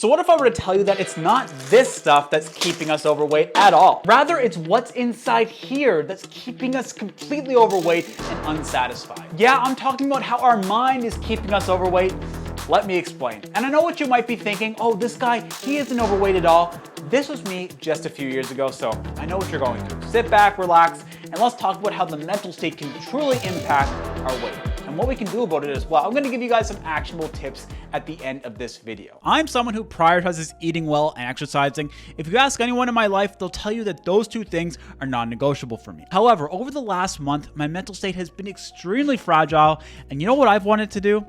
So what if I were to tell you that it's not this stuff that's keeping us overweight at all? Rather, it's what's inside here that's keeping us completely overweight and unsatisfied. Yeah, I'm talking about how our mind is keeping us overweight. Let me explain. And I know what you might be thinking, oh, this guy, he isn't overweight at all. This was me just a few years ago, so I know what you're going through. Sit back, relax, and let's talk about how the mental state can truly impact our weight and what we can do about it as well. I'm gonna give you guys some actionable tips at the end of this video. I'm someone who prioritizes eating well and exercising. If you ask anyone in my life, they'll tell you that those two things are non-negotiable for me. However, over the last month, my mental state has been extremely fragile, and you know what I've wanted to do?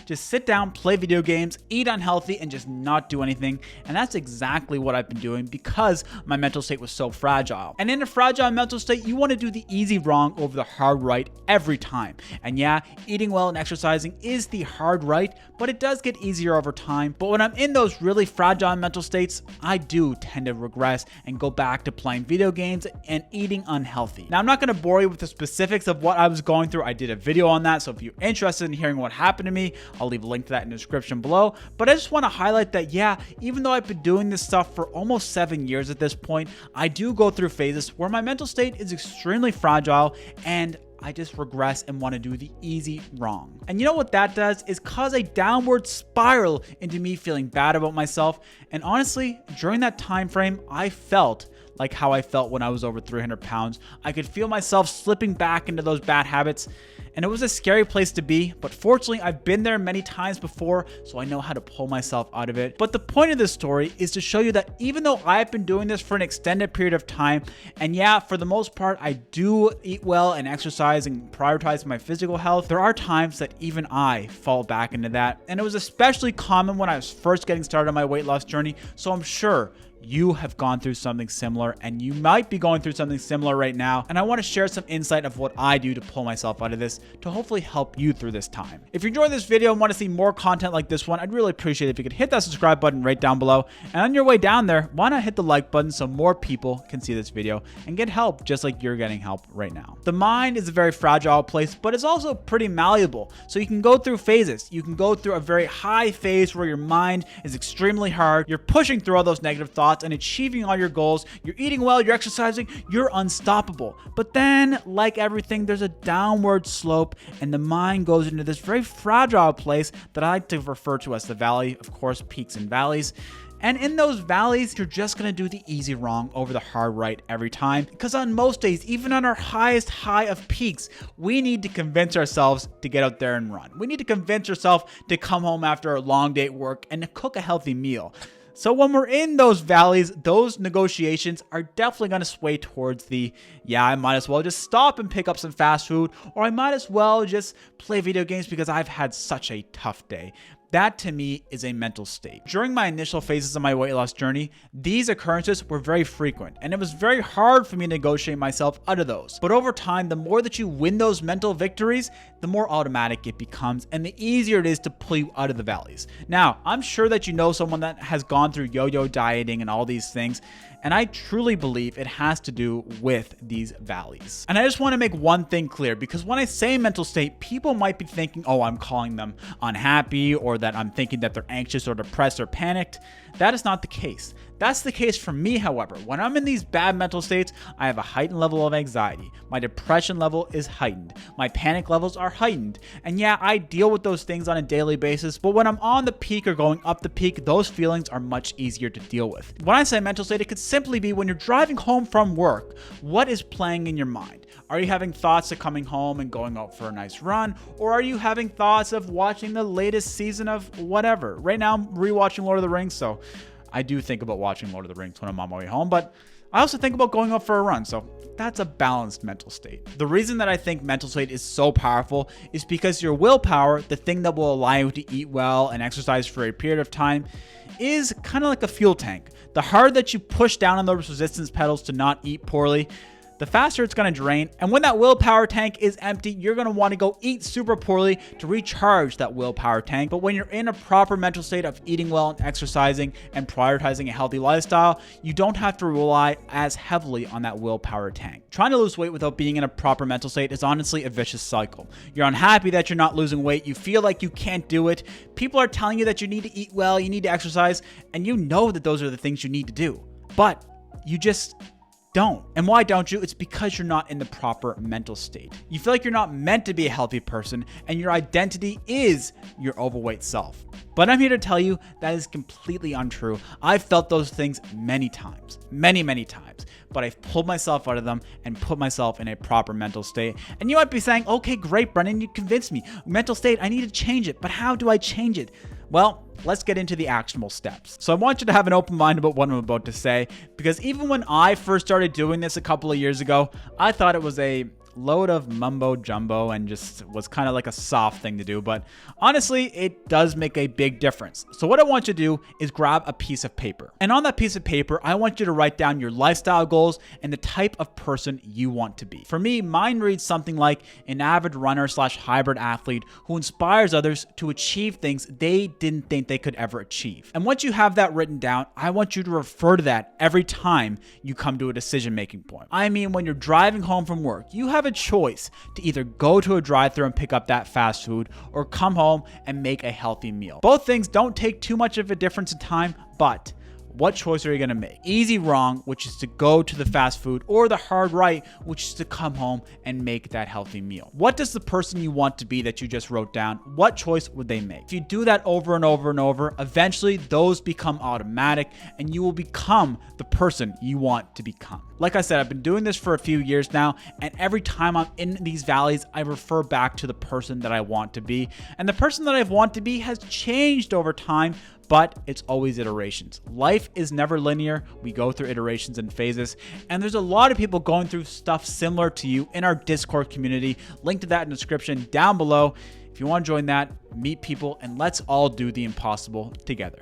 Just sit down, play video games, eat unhealthy, and just not do anything. And that's exactly what I've been doing because my mental state was so fragile. And in a fragile mental state, you want to do the easy wrong over the hard right every time. And yeah, eating well and exercising is the hard right, but it does get easier over time. But when I'm in those really fragile mental states, I do tend to regress and go back to playing video games and eating unhealthy. Now, I'm not going to bore you with the specifics of what I was going through. I did a video on that, so if you're interested in hearing what happened to me, I'll leave a link to that in the description below. But I just want to highlight that, yeah, even though I've been doing this stuff for almost 7 years at this point, I do go through phases where my mental state is extremely fragile and I just regress and want to do the easy wrong. And you know what that does is cause a downward spiral into me feeling bad about myself. And honestly, during that time frame, I felt like how I felt when I was over 300 pounds. I could feel myself slipping back into those bad habits. And it was a scary place to be, but fortunately I've been there many times before, so I know how to pull myself out of it. But the point of this story is to show you that even though I've been doing this for an extended period of time, and yeah, for the most part, I do eat well and exercise and prioritize my physical health, there are times that even I fall back into that. And it was especially common when I was first getting started on my weight loss journey, so I'm sure you have gone through something similar and you might be going through something similar right now. And I want to share some insight of what I do to pull myself out of this to hopefully help you through this time. If you enjoyed this video and want to see more content like this one, I'd really appreciate it if you could hit that subscribe button right down below. And on your way down there, why not hit the like button so more people can see this video and get help just like you're getting help right now. The mind is a very fragile place, but it's also pretty malleable. So you can go through phases. You can go through a very high phase where your mind is extremely hard. You're pushing through all those negative thoughts and achieving all your goals. You're eating well, you're exercising, you're unstoppable. But then, like everything, there's a downward slope and the mind goes into this very fragile place that I like to refer to as the valley. Of course, peaks and valleys. And in those valleys, you're just going to do the easy wrong over the hard right every time. Because on most days, even on our highest high of peaks, we need to convince ourselves to get out there and run. We need to convince ourselves to come home after a long day at work and to cook a healthy meal. So when we're in those valleys, those negotiations are definitely going to sway towards the, yeah, I might as well just stop and pick up some fast food, or I might as well just play video games because I've had such a tough day. That to me is a mental state. During my initial phases of my weight loss journey, these occurrences were very frequent and it was very hard for me to negotiate myself out of those. But over time, the more that you win those mental victories, the more automatic it becomes and the easier it is to pull you out of the valleys. Now, I'm sure that you know someone that has gone through yo-yo dieting and all these things, and I truly believe it has to do with these valleys. And I just want to make one thing clear, because when I say mental state, people might be thinking, oh, I'm calling them unhappy, or that I'm thinking that they're anxious or depressed or panicked. That is not the case. That's the case for me, however. When I'm in these bad mental states, I have a heightened level of anxiety. My depression level is heightened. My panic levels are heightened. And yeah, I deal with those things on a daily basis, but when I'm on the peak or going up the peak, those feelings are much easier to deal with. When I say mental state, it could simply be when you're driving home from work, what is playing in your mind? Are you having thoughts of coming home and going out for a nice run? Or are you having thoughts of watching the latest season of whatever? Right now, I'm rewatching Lord of the Rings, so I do think about watching Lord of the Rings when I'm on my way home, but I also think about going out for a run, so that's a balanced mental state. The reason that I think mental state is so powerful is because your willpower, the thing that will allow you to eat well and exercise for a period of time, is kind of like a fuel tank. The harder that you push down on those resistance pedals to not eat poorly, the faster it's going to drain. And when that willpower tank is empty, you're going to want to go eat super poorly to recharge that willpower tank. But when you're in a proper mental state of eating well and exercising and prioritizing a healthy lifestyle, you don't have to rely as heavily on that willpower tank. Trying to lose weight without being in a proper mental state is honestly a vicious cycle. You're unhappy that you're not losing weight. You feel like you can't do it. People are telling you that you need to eat well, you need to exercise, and you know that those are the things you need to do. But you just don't. And why don't you? It's because you're not in the proper mental state. You feel like you're not meant to be a healthy person, and your identity is your overweight self. But I'm here to tell you that is completely untrue. I've felt those things many times, many times, but I've pulled myself out of them and put myself in a proper mental state. And you might be saying, okay, great, Brendon, you convinced me. Mental state, I need to change it, but how do I change it? Well, let's get into the actionable steps. So I want you to have an open mind about what I'm about to say, because even when I first started doing this a couple of years ago, I thought it was a load of mumbo jumbo and just was kind of like a soft thing to do. But honestly, it does make a big difference. So what I want you to do is grab a piece of paper. And on that piece of paper, I want you to write down your lifestyle goals and the type of person you want to be. For me, mine reads something like an avid runner / hybrid athlete who inspires others to achieve things they didn't think they could ever achieve. And once you have that written down, I want you to refer to that every time you come to a decision-making point. I mean, when you're driving home from work, you have a choice to either go to a drive-thru and pick up that fast food or come home and make a healthy meal. Both things don't take too much of a difference in time, but what choice are you going to make? Easy wrong, which is to go to the fast food, or the hard right, which is to come home and make that healthy meal. What does the person you want to be that you just wrote down, what choice would they make? If you do that over and over and over, eventually those become automatic and you will become the person you want to become. Like I said, I've been doing this for a few years now, and every time I'm in these valleys, I refer back to the person that I want to be. And the person that I want to be has changed over time, but it's always iterations. Life is never linear. We go through iterations and phases, and there's a lot of people going through stuff similar to you in our Discord community. Link to that in the description down below. If you want to join that, meet people, and let's all do the impossible together.